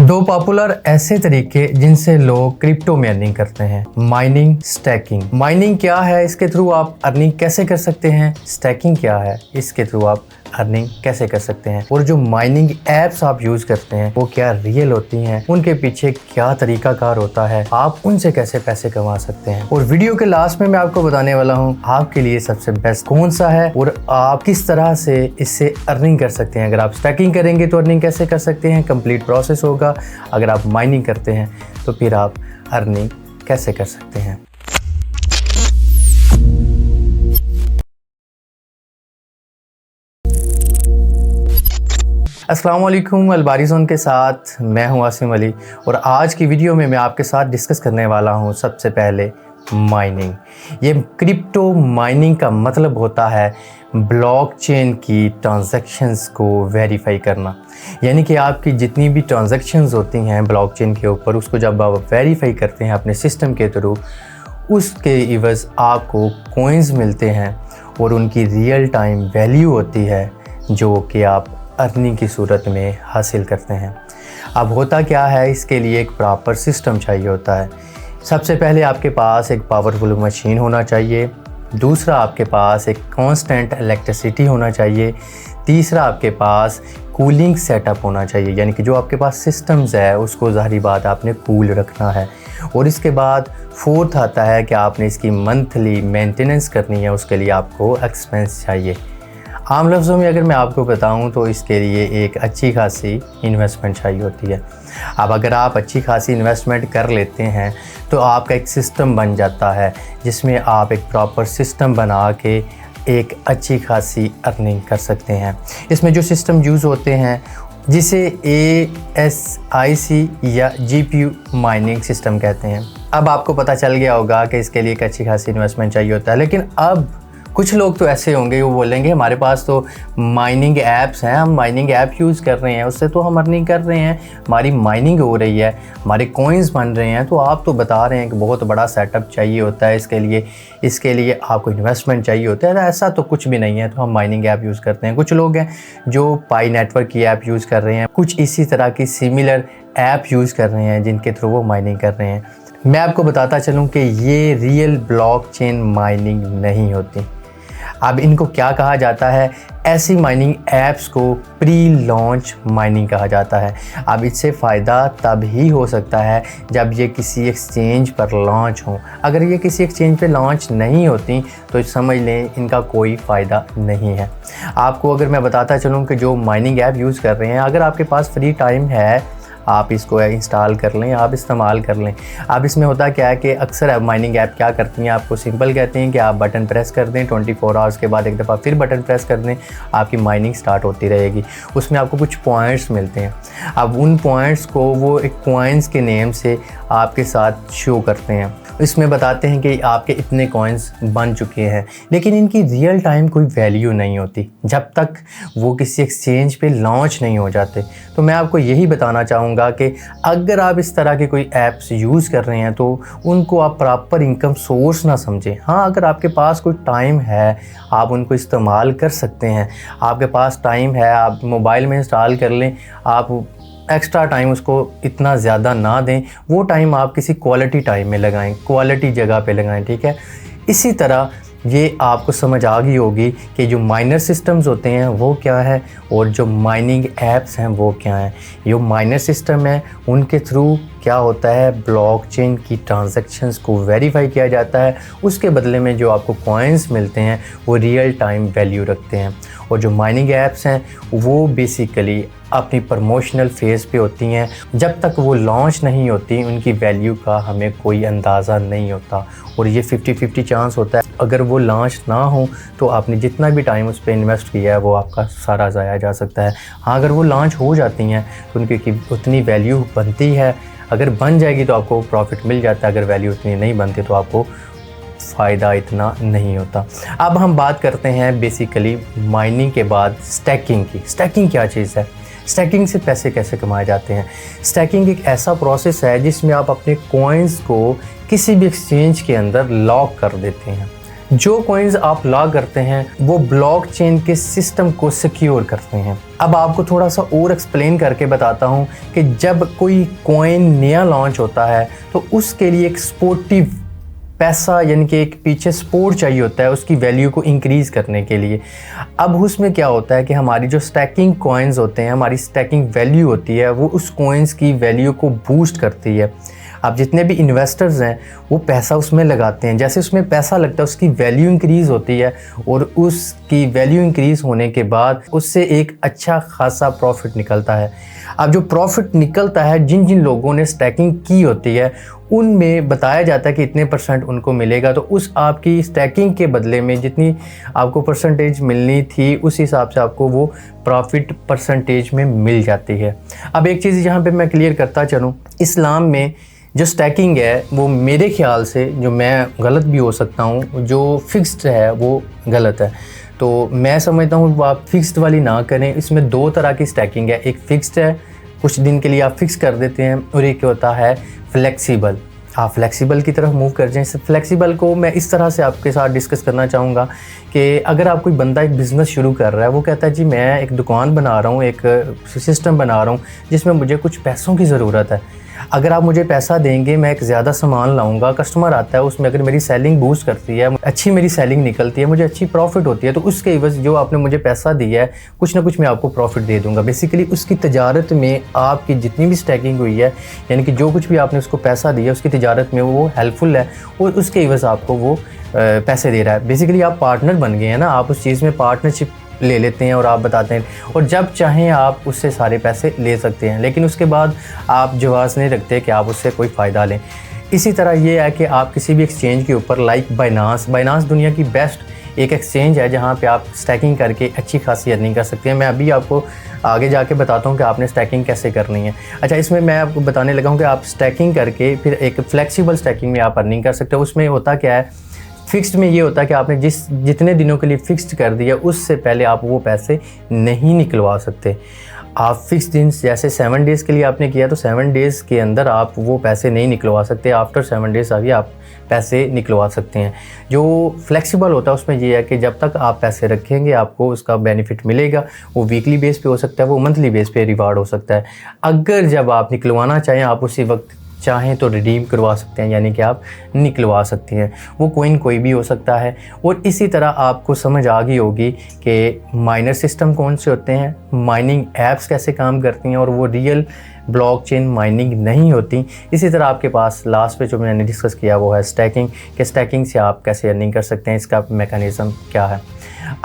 दो पॉपुलर ऐसे तरीके जिनसे लोग क्रिप्टो में अर्निंग करते हैं, माइनिंग, स्टैकिंग। माइनिंग क्या है, इसके थ्रू आप अर्निंग कैसे कर सकते हैं, स्टैकिंग क्या है, इसके थ्रू आप अर्निंग कैसे कर सकते हैं, और जो माइनिंग एप्स आप यूज करते हैं वो क्या रियल होती हैं, उनके पीछे क्या तरीकाकार होता है, आप उनसे कैसे पैसे कमा सकते हैं। और वीडियो के लास्ट में मैं आपको बताने वाला हूँ आपके लिए सबसे बेस्ट कौन सा है और आप किस तरह से इससे अर्निंग कर सकते हैं। अगर आप स्टैकिंग करेंगे तो अर्निंग कैसे कर सकते हैं, कंप्लीट प्रोसेस होगा। अगर आप माइनिंग करते हैं तो फिर आप अर्निंग कैसे कर सकते हैं। अस्सलाम वालेकुम, अलबारी ज़ोन के साथ मैं हूं आसिम अली और आज की वीडियो में मैं आपके साथ डिस्कस करने वाला हूं सबसे पहले माइनिंग। ये क्रिप्टो माइनिंग का मतलब होता है ब्लॉकचेन की ट्रांजैक्शंस को वेरीफाई करना, यानी कि आपकी जितनी भी ट्रांजैक्शंस होती हैं ब्लॉकचेन के ऊपर, उसको जब आप वेरीफाई करते हैं अपने सिस्टम के थ्रू, उसके इवज़ आपको कॉइन्स मिलते हैं और उनकी रियल टाइम वैल्यू होती है जो कि आप अर्निंग की सूरत में हासिल करते हैं। अब होता क्या है, इसके लिए एक प्रॉपर सिस्टम चाहिए होता है। सबसे पहले आपके पास एक पावरफुल मशीन होना चाहिए, दूसरा आपके पास एक कांस्टेंट इलेक्ट्रिसिटी होना चाहिए, तीसरा आपके पास कूलिंग सेटअप होना चाहिए, यानी कि जो आपके पास सिस्टम्स है उसको ज़ाहिरी बात आपने कूल रखना है। और इसके बाद फोर्थ आता है कि आपने इसकी मंथली मेंटेनेंस करनी है, उसके लिए आपको एक्सपेंस चाहिए। आम लफ्ज़ों में अगर मैं आपको बताऊं तो इसके लिए एक अच्छी खासी इन्वेस्टमेंट चाहिए होती है। अब अगर आप अच्छी खासी इन्वेस्टमेंट कर लेते हैं तो आपका एक सिस्टम बन जाता है जिसमें आप एक प्रॉपर सिस्टम बना के एक अच्छी खासी अर्निंग कर सकते हैं। इसमें जो सिस्टम यूज़ होते हैं जिसे ASIC या GPU माइनिंग सिस्टम कहते हैं। अब आपको पता चल गया होगा कि इसके लिए एक अच्छी खासी इन्वेस्टमेंट चाहिए होता है, लेकिन अब कुछ लोग तो ऐसे होंगे वो बोलेंगे हमारे पास तो माइनिंग ऐप्स हैं, हम माइनिंग ऐप यूज़ कर रहे हैं, उससे तो हम अर्निंग कर रहे हैं, हमारी माइनिंग हो रही है, हमारे कॉइन्स बन रहे हैं, तो आप तो बता रहे हैं कि बहुत बड़ा सेटअप चाहिए होता है इसके लिए आपको इन्वेस्टमेंट चाहिए होता है। ऐसा तो कुछ भी नहीं है, तो हम माइनिंग ऐप यूज़ करते हैं। कुछ लोग हैं जो पाई नेटवर्क की ऐप यूज़ कर रहे हैं, कुछ इसी तरह की सिमिलर ऐप यूज़ कर रहे हैं जिनके थ्रू वो माइनिंग कर रहे हैं। मैं आपको बताता चलूँ कि ये रियल ब्लॉकचेन माइनिंग नहीं होती। अब इनको क्या कहा जाता है, ऐसी माइनिंग ऐप्स को प्री लॉन्च माइनिंग कहा जाता है। अब इससे फ़ायदा तब ही हो सकता है जब ये किसी एक्सचेंज पर लॉन्च हो। अगर ये किसी एक्सचेंज पे लॉन्च नहीं होती तो समझ लें इनका कोई फ़ायदा नहीं है। आपको अगर मैं बताता चलूँ कि जो माइनिंग ऐप यूज़ कर रहे हैं, अगर आपके पास फ्री टाइम है आप इसको इंस्टॉल कर लें, आप इस्तेमाल कर लें। अब इसमें होता क्या है कि अक्सर माइनिंग ऐप क्या करती हैं, आपको सिंपल कहते हैं कि आप बटन प्रेस कर दें, 24 आवर्स के बाद एक दफ़ा फिर बटन प्रेस कर दें, आपकी माइनिंग स्टार्ट होती रहेगी। उसमें आपको कुछ पॉइंट्स मिलते हैं। अब उन पॉइंट्स को वो एक कॉइन्स के नेम से आपके साथ शो करते हैं। इसमें बताते हैं कि आपके इतने कॉइन्स बन चुके हैं, लेकिन इनकी रियल टाइम कोई वैल्यू नहीं होती जब तक वो किसी एक्सचेंज पे लॉन्च नहीं हो जाते। तो मैं आपको यही बताना चाहूँगा कि अगर आप इस तरह के कोई ऐप्स यूज़ कर रहे हैं तो उनको आप प्रॉपर इनकम सोर्स ना समझें। हाँ, अगर आपके पास कोई टाइम है आप उनको इस्तेमाल कर सकते हैं। आपके पास टाइम है, आप मोबाइल में इंस्टॉल कर लें, आप एक्स्ट्रा टाइम उसको इतना ज़्यादा ना दें, वो टाइम आप किसी क्वालिटी टाइम में लगाएं, क्वालिटी जगह पे लगाएं, ठीक है। इसी तरह ये आपको समझ आ गई होगी कि जो माइनर सिस्टम्स होते हैं वो क्या है और जो माइनिंग ऐप्स हैं वो क्या हैं। जो माइनर सिस्टम है उनके थ्रू क्या होता है, ब्लॉकचेन की ट्रांजैक्शंस को वेरीफाई किया जाता है, उसके बदले में जो आपको कॉइन्स मिलते हैं वो रियल टाइम वैल्यू रखते हैं। और जो माइनिंग ऐप्स हैं वो बेसिकली अपनी प्रमोशनल फेज़ पे होती हैं, जब तक वो लॉन्च नहीं होती उनकी वैल्यू का हमें कोई अंदाज़ा नहीं होता और ये 50-50 चांस होता है। अगर वो लॉन्च ना हो तो आपने जितना भी टाइम उस पर इन्वेस्ट किया है वो आपका सारा ज़ाया जा सकता है। हाँ, अगर वो लॉन्च हो जाती हैं तो उनकी उतनी वैल्यू बनती है, अगर बन जाएगी तो आपको प्रॉफिट मिल जाता है, अगर वैल्यू उतनी नहीं बनती तो आपको फ़ायदा इतना नहीं होता। अब हम बात करते हैं बेसिकली माइनिंग के बाद स्टैकिंग की। स्टैकिंग क्या चीज़ है, स्टैकिंग से पैसे कैसे कमाए जाते हैं। स्टैकिंग एक ऐसा प्रोसेस है जिसमें आप अपने कॉइन्स को किसी भी एक्सचेंज के अंदर लॉक कर देते हैं। जो कॉइन्स आप लॉक करते हैं वो ब्लॉकचेन के सिस्टम को सिक्योर करते हैं। अब आपको थोड़ा सा और एक्सप्लेन करके बताता हूं कि जब कोई कॉइन नया लॉन्च होता है तो उसके लिए एक स्पोर्टिव पैसा यानी कि एक पीछे सपोर्ट चाहिए होता है उसकी वैल्यू को इंक्रीज़ करने के लिए। अब उसमें क्या होता है कि हमारी जो स्टैकिंग कॉइन्स होते हैं, हमारी स्टैकिंग वैल्यू होती है, वो उस कॉइन्स की वैल्यू को बूस्ट करती है। अब जितने भी इन्वेस्टर्स हैं वो पैसा उसमें लगाते हैं, जैसे उसमें पैसा लगता है उसकी वैल्यू इंक्रीज़ होती है और उसकी वैल्यू इंक्रीज़ होने के बाद उससे एक अच्छा खासा प्रॉफिट निकलता है। अब जो प्रॉफिट निकलता है जिन जिन लोगों ने स्टैकिंग की होती है उनमें बताया जाता है कि इतने % उनको मिलेगा, तो उस आपकी स्टैकिंग के बदले में जितनी आपको परसेंटेज मिलनी थी उस हिसाब से आपको वो प्रॉफिट परसेंटेज में मिल जाती है। अब एक चीज़ यहाँ पे मैं क्लियर करता चलूँ, इस्लाम में जो स्टैकिंग है वो मेरे ख्याल से, जो मैं गलत भी हो सकता हूँ, जो फिक्स्ड है वो गलत है। तो मैं समझता हूँ वो आप फिक्स्ड वाली ना करें। इसमें 2 तरह की स्टैकिंग है, एक फिक्स्ड है कुछ दिन के लिए आप फिक्स कर देते हैं, और एक होता है फ्लेक्सिबल। आप फ्लेक्सिबल की तरफ मूव कर जाएं। इस फ्लेक्सिबल को मैं इस तरह से आपके साथ डिस्कस करना चाहूँगा कि अगर आप कोई बंदा एक बिज़नेस शुरू कर रहा है, वो कहता है जी मैं एक दुकान बना रहा हूँ, एक सिस्टम बना रहा हूँ जिसमें मुझे कुछ पैसों की ज़रूरत है। अगर आप मुझे पैसा देंगे मैं एक ज़्यादा सामान लाऊंगा, कस्टमर आता है, उसमें अगर मेरी सेलिंग बूस्ट करती है, अच्छी मेरी सेलिंग निकलती है, मुझे अच्छी प्रॉफिट होती है, तो उसके एवज़ जो आपने मुझे पैसा दिया है कुछ ना कुछ मैं आपको प्रॉफिट दे दूंगा। बेसिकली उसकी तजारत में आपकी जितनी भी स्टैकिंग हुई है, यानी कि जो कुछ भी आपने उसको पैसा दिया उसकी तजारत में वो हेल्पफुल है और उसके एवज़ आपको वो पैसे दे रहा है। बेसिकली आप पार्टनर बन गए हैं ना, आप उस चीज़ में पार्टनरशिप ले लेते हैं और आप बताते हैं, और जब चाहें आप उससे सारे पैसे ले सकते हैं, लेकिन उसके बाद आप जवाज़ नहीं रखते कि आप उससे कोई फ़ायदा लें। इसी तरह ये है कि आप किसी भी एक्सचेंज के ऊपर, लाइक बाइनांस दुनिया की बेस्ट एक एक्सचेंज है जहाँ पे आप स्टैकिंग करके अच्छी खासी अर्निंग कर सकते हैं। मैं अभी आपको आगे जाके बताता हूँ कि आपने स्टैकिंग कैसे करनी है। अच्छा, इसमें मैं आपको बताने लगा हूँ कि आप स्टैकिंग करके फिर एक फ्लेक्सिबल स्टैकिंग में आप अर्निंग कर सकते हो। उसमें होता क्या है, फिक्स्ड में ये होता है कि आपने जितने दिनों के लिए फिक्स्ड कर दिया उससे पहले आप वो पैसे नहीं निकलवा सकते। आप फिक्स दिन जैसे 7 डेज़ के लिए आपने किया तो 7 डेज़ के अंदर आप वो पैसे नहीं निकलवा सकते, आफ्टर 7 डेज़ अभी आप पैसे निकलवा सकते हैं। जो फ्लेक्सिबल होता है उसमें ये है कि जब तक आप पैसे रखेंगे आपको उसका बेनिफिट मिलेगा। वो वीकली बेस पे हो सकता है, वो मंथली बेस पे रिवार्ड हो सकता है। अगर जब आप निकलवाना चाहें आप उसी वक्त चाहें तो रिडीम करवा सकते हैं, यानी कि आप निकलवा सकते हैं। वो कॉइन कोई भी हो सकता है। और इसी तरह आपको समझ आ गई होगी कि माइनर सिस्टम कौन से होते हैं, माइनिंग ऐप्स कैसे काम करती हैं, और वो रियल ब्लॉकचेन माइनिंग नहीं होती। इसी तरह आपके पास लास्ट पे जो मैंने डिस्कस किया वो है स्टैकिंग, कि स्टैकिंग से आप कैसे अर्निंग कर सकते हैं, इसका मैकेनिज़्म क्या है।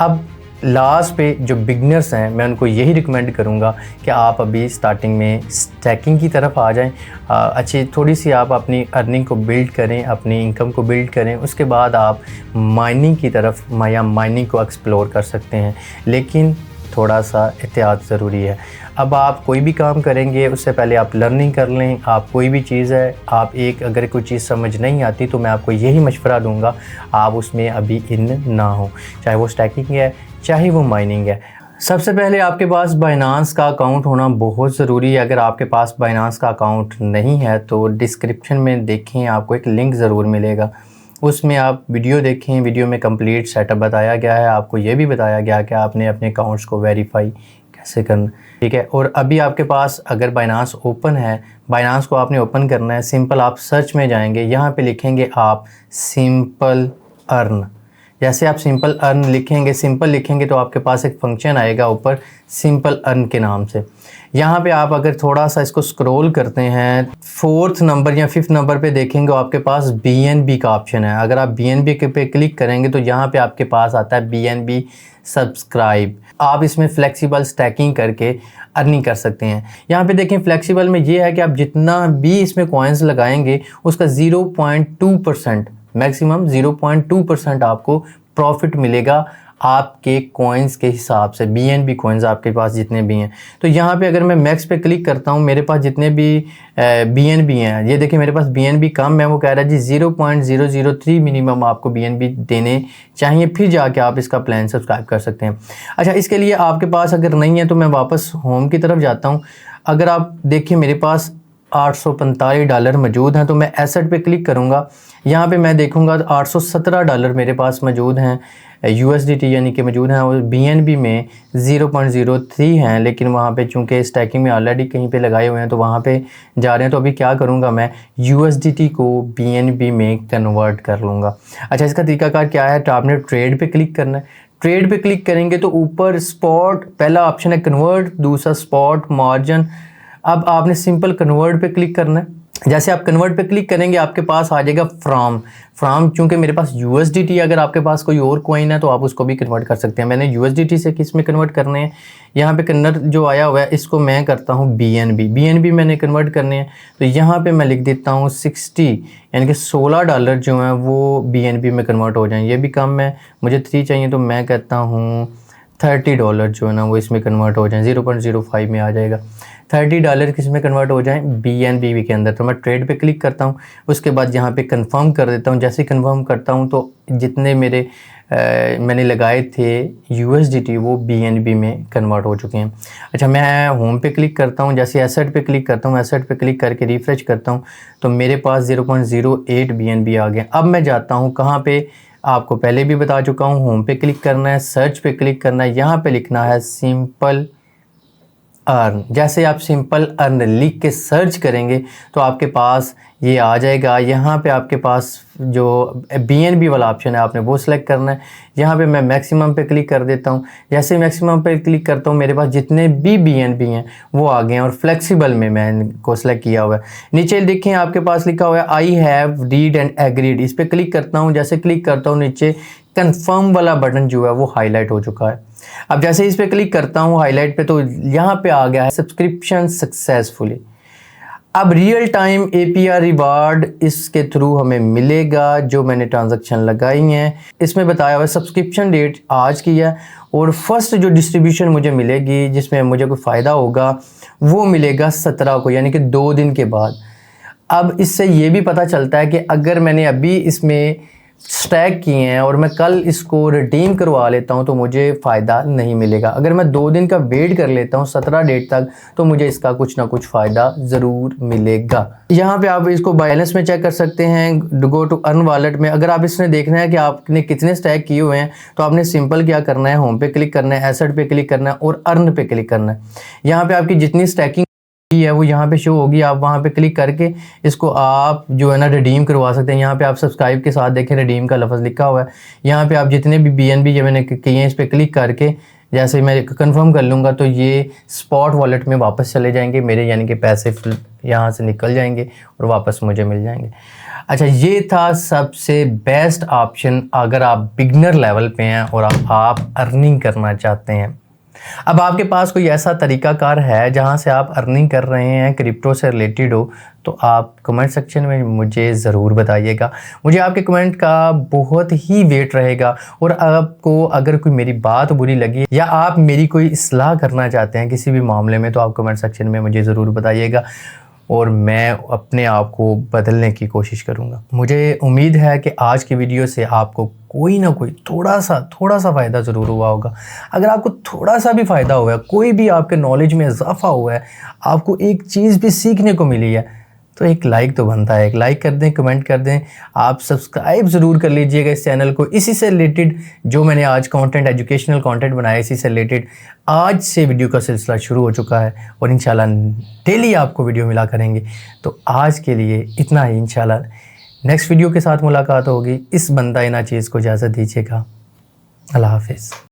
अब लास्ट पे जो बिगनर्स हैं मैं उनको यही रिकमेंड करूँगा कि आप अभी स्टार्टिंग में स्टैकिंग की तरफ आ जाएं। अच्छी थोड़ी सी आप अपनी अर्निंग को बिल्ड करें, अपनी इनकम को बिल्ड करें, उसके बाद आप माइनिंग की तरफ या माइनिंग को एक्सप्लोर कर सकते हैं, लेकिन थोड़ा सा एहतियात ज़रूरी है। अब आप कोई भी काम करेंगे उससे पहले आप लर्निंग कर लें। आप कोई भी चीज़ है, आप अगर कोई चीज़ समझ नहीं आती तो मैं आपको यही मशवरा दूंगा, आप उसमें अभी इन ना हो, चाहे वो स्टैकिंग है चाहे वो माइनिंग है। सबसे पहले आपके पास बाइनांस का अकाउंट होना बहुत ज़रूरी है। अगर आपके पास बाइनांस का अकाउंट नहीं है तो डिस्क्रिप्शन में देखें, आपको एक लिंक ज़रूर मिलेगा, उसमें आप वीडियो देखें। वीडियो में कंप्लीट सेटअप बताया गया है, आपको ये भी बताया गया कि आपने अपने अकाउंट्स को वेरीफाई कैसे करना, ठीक है। और अभी आपके पास अगर बाइनांस ओपन है, बाइनांस को आपने ओपन करना है, सिंपल आप सर्च में जाएंगे, यहाँ पे लिखेंगे आप सिंपल अर्न। जैसे आप सिंपल अर्न लिखेंगे, सिंपल लिखेंगे तो आपके पास एक फंक्शन आएगा ऊपर सिंपल अर्न के नाम से। यहाँ पे आप अगर थोड़ा सा इसको स्क्रॉल करते हैं, 4th नंबर या 5th नंबर पे देखेंगे आपके पास BNB का ऑप्शन है। अगर आप BNB के पे क्लिक करेंगे तो यहाँ पे आपके पास आता है BNB सब्सक्राइब। आप इसमें फ्लेक्सिबल स्टैकिंग करके अर्निंग कर सकते हैं। यहाँ पे देखें फ्लेक्सिबल में ये है कि आप जितना भी इसमें कॉइन्स लगाएंगे उसका 0.2% मैक्सिमम 0.2% आपको प्रॉफिट मिलेगा आपके कॉइन्स के हिसाब से। BNB कॉइन्स आपके पास जितने भी हैं, तो यहाँ पे अगर मैं मैक्स पे क्लिक करता हूँ, मेरे पास जितने भी BNB हैं, ये देखिए मेरे पास BNB कम है, वो कह रहा है जी 0.003 मिनिमम आपको BNB देने चाहिए, फिर जाके आप इसका प्लान सब्सक्राइब कर सकते हैं। अच्छा, इसके लिए आपके पास अगर नहीं है तो मैं वापस होम की तरफ जाता हूँ। अगर आप देखिए मेरे पास $845 मौजूद हैं। तो मैं एसेट पे क्लिक करूँगा, यहाँ पे मैं देखूँगा $817 मेरे पास मौजूद हैं USDT यानी कि मौजूद हैं, और BNB में 0.03 हैं, लेकिन वहाँ पे चूँकि स्टैकिंग में ऑलरेडी कहीं पे लगाए हुए हैं तो वहाँ पे जा रहे हैं। तो अभी क्या करूँगा, मैं USDT को BNB में कन्वर्ट कर लूँगा। अच्छा, इसका तरीकाकार क्या है, तो आपने ट्रेड पे क्लिक करना है। ट्रेड पे क्लिक करेंगे तो ऊपर स्पॉट पहला ऑप्शन है कन्वर्ट, दूसरा स्पॉट, मार्जिन। अब आपने सिंपल कन्वर्ट पे क्लिक करना है। जैसे आप कन्वर्ट पे क्लिक करेंगे आपके पास आ जाएगा फ्रॉम चूँकि मेरे पास USDT, अगर आपके पास कोई और कॉइन है तो आप उसको भी कन्वर्ट कर सकते हैं। मैंने USDT से किस में कन्वर्ट करने हैं, यहाँ पे कन्वर्ट जो आया हुआ है इसको मैं करता हूँ BNB मैंने कन्वर्ट करने हैं। तो यहाँ पे मैं लिख देता हूँ 60 यानी कि $16 जो हैं वो BNB में कन्वर्ट हो जाएँ। ये भी कम है, मुझे 3 चाहिए, तो मैं कहता हूँ $30 जो है ना वो इसमें कन्वर्ट हो जाए, 0.05 में आ जाएगा। $30 किस में कन्वर्ट हो जाए, BNB के अंदर। तो मैं ट्रेड पे क्लिक करता हूँ, उसके बाद यहाँ पे कंफर्म कर देता हूँ। जैसे कंफर्म करता हूँ तो जितने मेरे मैंने लगाए थे USDT वो BNB में कन्वर्ट हो चुके हैं। अच्छा, मैं होम पे क्लिक करता हूँ, जैसे एसेट पे क्लिक करता हूँ, एसेट पे क्लिक करके रिफ़्रेश करता हूँ तो मेरे पास 0.08 BNB आ गए। अब मैं जाता हूँ कहाँ पे, आपको पहले भी बता चुका हूँ, होम पे क्लिक करना है, सर्च पे क्लिक करना है, यहाँ पे लिखना है सिंपल अर्न। जैसे आप सिंपल अर्न लिख के सर्च करेंगे तो आपके पास ये आ जाएगा। यहाँ पे आपके पास जो BNB वाला ऑप्शन है आपने वो सिलेक्ट करना है। यहाँ पे मैं मैक्सिमम पे क्लिक कर देता हूँ। जैसे मैक्सिमम पे क्लिक करता हूँ मेरे पास जितने भी BNB हैं वो आ गए हैं, और फ्लेक्सिबल में मैं इनको सेलेक्ट किया हुआ है। नीचे देखें आपके पास लिखा हुआ है I have read and agreed, इस पर क्लिक करता हूँ। जैसे क्लिक करता हूँ नीचे कंफर्म वाला बटन जो है वो हाईलाइट हो चुका है। अब जैसे इस पे क्लिक करता हूँ हाईलाइट पे तो यहाँ पे आ गया है सब्सक्रिप्शन सक्सेसफुली। अब रियल टाइम APR रिवार्ड इसके थ्रू हमें मिलेगा जो मैंने ट्रांजैक्शन लगाई हैं। इसमें बताया हुआ है सब्सक्रिप्शन डेट आज की है, और फर्स्ट जो डिस्ट्रीब्यूशन मुझे मिलेगी जिसमें मुझे कोई फ़ायदा होगा वो मिलेगा 17 को, यानी कि 2 दिन के बाद। अब इससे ये भी पता चलता है कि अगर मैंने अभी इसमें स्टैक किए हैं और मैं कल इसको रिडीम करवा लेता हूं तो मुझे फ़ायदा नहीं मिलेगा। अगर मैं 2 दिन का वेट कर लेता हूं 17 डेट तक तो मुझे इसका कुछ ना कुछ फ़ायदा ज़रूर मिलेगा। यहाँ पे आप इसको बैलेंस में चेक कर सकते हैं, गो टू अर्न वॉलेट में। अगर आप इसमें देखना है कि आपने कितने स्टैक किए हुए हैं तो आपने सिंपल क्या करना है, होम पे क्लिक करना है, एसेट पे क्लिक करना है और अर्न पे क्लिक करना है। यहाँ पर आपकी जितनी स्टैकिंग है वो यहाँ पे शो होगी। आप वहाँ पे क्लिक करके इसको आप जो है ना रिडीम करवा सकते हैं। यहाँ पे आप सब्सक्राइब के साथ देखें रिडीम का लफ्ज़ लिखा हुआ है। यहाँ पे आप जितने भी BNB जो मैंने किए हैं इस पर क्लिक करके जैसे मैं कंफर्म कर लूँगा तो ये स्पॉट वॉलेट में वापस चले जाएंगे मेरे, यानी कि पैसे यहाँ से निकल जाएंगे और वापस मुझे मिल जाएंगे। अच्छा, ये था सबसे बेस्ट ऑप्शन अगर आप बिगनर लेवल पे हैं और आप अर्निंग करना चाहते हैं। अब आपके पास कोई ऐसा तरीकाकार है जहां से आप अर्निंग कर रहे हैं क्रिप्टो से रिलेटेड हो तो आप कमेंट सेक्शन में मुझे ज़रूर बताइएगा। मुझे आपके कमेंट का बहुत ही वेट रहेगा, और आपको अगर कोई मेरी बात बुरी लगी या आप मेरी कोई इस्लाह करना चाहते हैं किसी भी मामले में तो आप कमेंट सेक्शन में मुझे ज़रूर बताइएगा और मैं अपने आप को बदलने की कोशिश करूँगा। मुझे उम्मीद है कि आज की वीडियो से आपको कोई ना कोई थोड़ा सा फ़ायदा ज़रूर हुआ होगा। अगर आपको थोड़ा सा भी फ़ायदा हुआ है, कोई भी आपके नॉलेज में इजाफा हुआ है, आपको एक चीज़ भी सीखने को मिली है तो एक लाइक तो बनता है। एक लाइक कर दें, कमेंट कर दें, आप सब्सक्राइब ज़रूर कर लीजिएगा इस चैनल को। इसी से रिलेटेड जो मैंने आज कंटेंट, एजुकेशनल कंटेंट बनाया, इसी से रिलेटेड आज से वीडियो का सिलसिला शुरू हो चुका है और इंशाल्लाह डेली आपको वीडियो मिला करेंगे। तो आज के लिए इतना ही, इंशाल्लाह नेक्स्ट वीडियो के साथ मुलाकात होगी। इस बंदा इना चीज़ को इजाज़त दीजिएगा। अल्लाह हाफिज़।